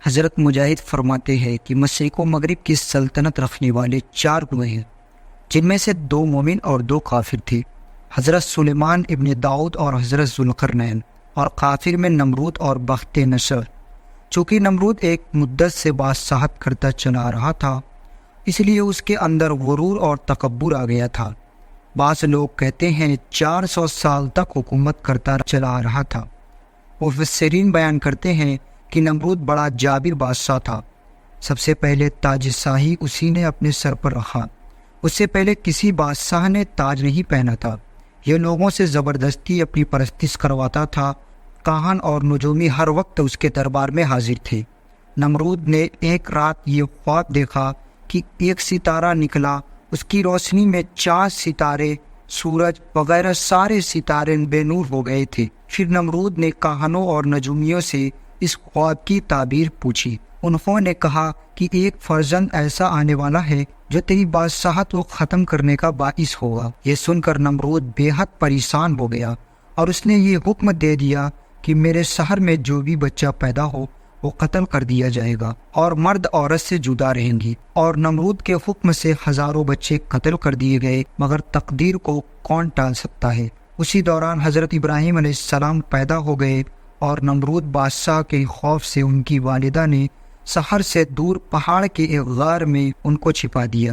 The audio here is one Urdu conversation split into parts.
حضرت مجاہد فرماتے ہیں کہ مشرق و مغرب کی سلطنت رکھنے والے 4 ہوئے ہیں، جن میں سے 2 مومن اور 2 کافر تھے، حضرت سلیمان ابن داؤد اور حضرت ذوالقرنین، اور کافر میں نمرود اور بخت نصر۔ چونکہ نمرود ایک مدت سے بادشاہت کرتا چلا رہا تھا، اس لیے اس کے اندر غرور اور تکبر آ گیا تھا۔ بعض لوگ کہتے ہیں 400 سال تک حکومت کرتا چلا رہا تھا۔ مفسرین بیان کرتے ہیں کہ نمرود بڑا جابر بادشاہ تھا۔ سب سے پہلے تاج شاہی اسی نے اپنے سر پر رکھا، اس سے پہلے کسی بادشاہ نے تاج نہیں پہنا تھا۔ یہ لوگوں سے زبردستی اپنی پرستش کرواتا تھا۔ کاہن اور نجومی ہر وقت اس کے دربار میں حاضر تھے۔ نمرود نے ایک رات یہ خواب دیکھا کہ ایک ستارہ نکلا، اس کی روشنی میں چاند، ستارے، سورج وغیرہ سارے ستارے بے نور ہو گئے تھے۔ پھر نمرود نے کاہنوں اور نجومیوں سے اس خواب کی تعبیر پوچھی۔ انہوں نے کہا کہ ایک فرزند ایسا آنے والا ہے جو تیری بادشاہت کو ختم کرنے کا باعث ہوگا۔ یہ سن کر نمرود بے حد پریشان ہو گیا اور اس نے یہ حکم دے دیا کہ میرے شہر میں جو بھی بچہ پیدا ہو وہ قتل کر دیا جائے گا اور مرد عورت سے جدا رہیں گی۔ اور نمرود کے حکم سے ہزاروں بچے قتل کر دیے گئے، مگر تقدیر کو کون ٹال سکتا ہے۔ اسی دوران حضرت ابراہیم علیہ السلام پیدا ہو گئے اور نمرود بادشاہ کے خوف سے ان کی والدہ نے شہر سے دور پہاڑ کے ایک غار میں ان کو چھپا دیا۔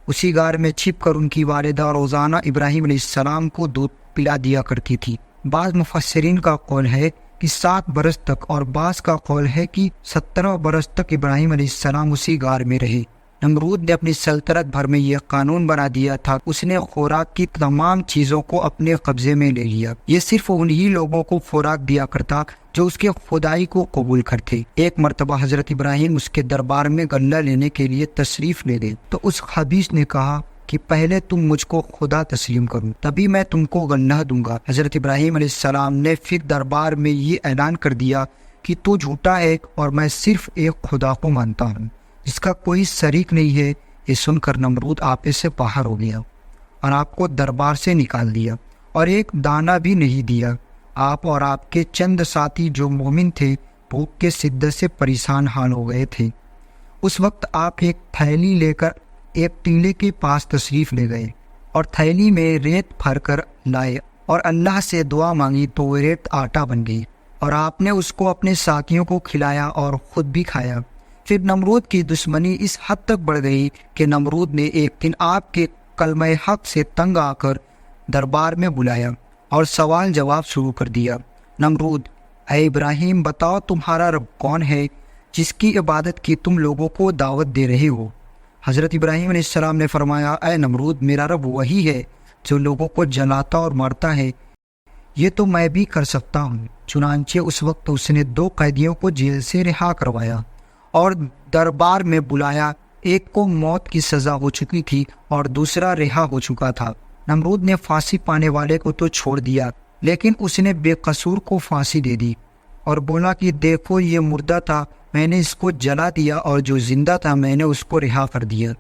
اسی غار میں چھپ کر ان کی والدہ روزانہ ابراہیم علیہ السلام کو دودھ پلا دیا کرتی تھی۔ بعض مفسرین کا قول ہے کہ 7 برس تک، اور بعض کا قول ہے کہ 17 برس تک ابراہیم علیہ السلام اسی غار میں رہے۔ نمرود نے اپنی سلطنت بھر میں یہ قانون بنا دیا تھا، اس نے خوراک کی تمام چیزوں کو اپنے قبضے میں لے لیا۔ یہ صرف انہی لوگوں کو خوراک دیا کرتا جو اس کے خدائی کو قبول کرتے۔ ایک مرتبہ حضرت ابراہیم اس کے دربار میں غلہ لینے کے لیے تشریف لے گئے تو اس خبیث نے کہا کہ پہلے تم مجھ کو خدا تسلیم کرو، تبھی میں تم کو غلہ دوں گا۔ حضرت ابراہیم علیہ السلام نے پھر دربار میں یہ اعلان کر دیا کہ تو جھوٹا ہے اور میں صرف ایک خدا کو مانتا ہوں جس کا کوئی شریک نہیں ہے۔ یہ سن کر نمرود آپے سے باہر ہو گیا اور آپ کو دربار سے نکال دیا اور ایک دانہ بھی نہیں دیا۔ آپ اور آپ کے چند ساتھی جو مومن تھے بھوک کے شدت سے پریشان حال ہو گئے تھے۔ اس وقت آپ ایک تھیلی لے کر ایک ٹیلے کے پاس تشریف لے گئے اور تھیلی میں ریت بھر کر لائے اور اللہ سے دعا مانگی تو وہ ریت آٹا بن گئی، اور آپ نے اس کو اپنے ساتھیوں کو کھلایا اور خود بھی کھایا۔ پھر نمرود کی دشمنی اس حد تک بڑھ گئی کہ نمرود نے ایک دن آپ کے کلمہ حق سے تنگ آ کر دربار میں بلایا اور سوال جواب شروع کر دیا۔ نمرود: اے ابراہیم، بتاؤ تمہارا رب کون ہے جس کی عبادت کی تم لوگوں کو دعوت دے رہے ہو؟ حضرت ابراہیم علیہ السلام نے فرمایا: اے نمرود، میرا رب وہی ہے جو لوگوں کو جلاتا اور مارتا ہے، یہ تو میں بھی کر سکتا ہوں۔ چنانچہ اس وقت اس نے 2 قیدیوں کو جیل سے رہا کروایا اور دربار میں بلایا۔ ایک کو موت کی سزا ہو چکی تھی اور دوسرا رہا ہو چکا تھا۔ نمرود نے پھانسی پانے والے کو تو چھوڑ دیا، لیکن اس نے بے قصور کو پھانسی دے دی اور بولا کہ دیکھو، یہ مردہ تھا، میں نے اس کو جلا دیا، اور جو زندہ تھا میں نے اس کو رہا کر دیا۔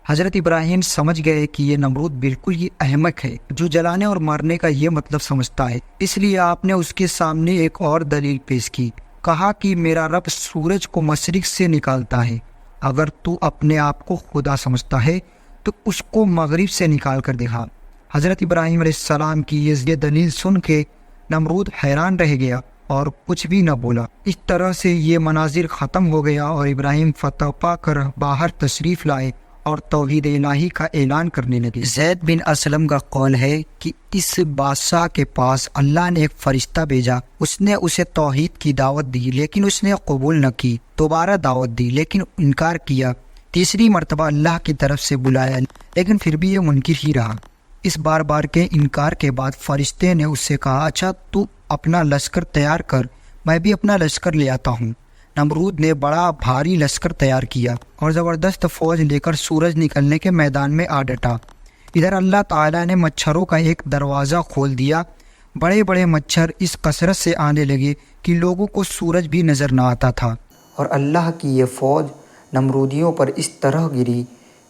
حضرت ابراہیم سمجھ گئے کہ یہ نمرود بالکل ہی احمق ہے جو جلانے اور مارنے کا یہ مطلب سمجھتا ہے، اس لیے آپ نے اس کے سامنے ایک اور دلیل پیش کی۔ کہا کہ میرا رب سورج کو مشرق سے نکالتا ہے، اگر تو اپنے آپ کو خدا سمجھتا ہے تو اس کو مغرب سے نکال کر دکھا۔ حضرت ابراہیم علیہ السلام کی یہ دلیل سن کے نمرود حیران رہ گیا اور کچھ بھی نہ بولا۔ اس طرح سے یہ مناظر ختم ہو گیا اور ابراہیم فتح پا کر باہر تشریف لائے اور توحید الہی کا اعلان کرنے لگے۔ زید بن اسلم کا قول ہے کہ اس بادشاہ کے پاس اللہ نے ایک فرشتہ بھیجا، اس نے اسے توحید کی دعوت دی لیکن اس نے قبول نہ کی، دوبارہ دعوت دی لیکن انکار کیا، تیسری مرتبہ اللہ کی طرف سے بلایا لیکن پھر بھی یہ منکر ہی رہا۔ اس بار بار کے انکار کے بعد فرشتے نے اس سے کہا: اچھا، تو اپنا لشکر تیار کر، میں بھی اپنا لشکر لے آتا ہوں۔ نمرود نے بڑا بھاری لشکر تیار کیا اور زبردست فوج لے کر سورج نکلنے کے میدان میں آ ڈٹا۔ ادھر اللہ تعالیٰ نے مچھروں کا ایک دروازہ کھول دیا، بڑے بڑے مچھر اس کثرت سے آنے لگے کہ لوگوں کو سورج بھی نظر نہ آتا تھا، اور اللہ کی یہ فوج نمرودیوں پر اس طرح گری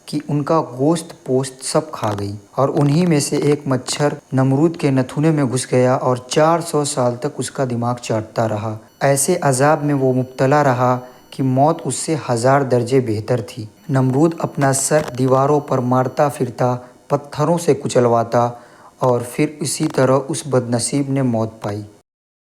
کہ ان کا گوشت پوست سب کھا گئی، اور انہی میں سے ایک مچھر نمرود کے نتھونے میں گھس گیا اور 400 سال تک اس کا دماغ چاٹتا رہا۔ ایسے عذاب میں وہ مبتلا رہا کہ موت اس سے 1000 درجے بہتر تھی۔ نمرود اپنا سر دیواروں پر مارتا پھرتا، پتھروں سے کچلواتا، اور پھر اسی طرح اس بد نصیب نے موت پائی۔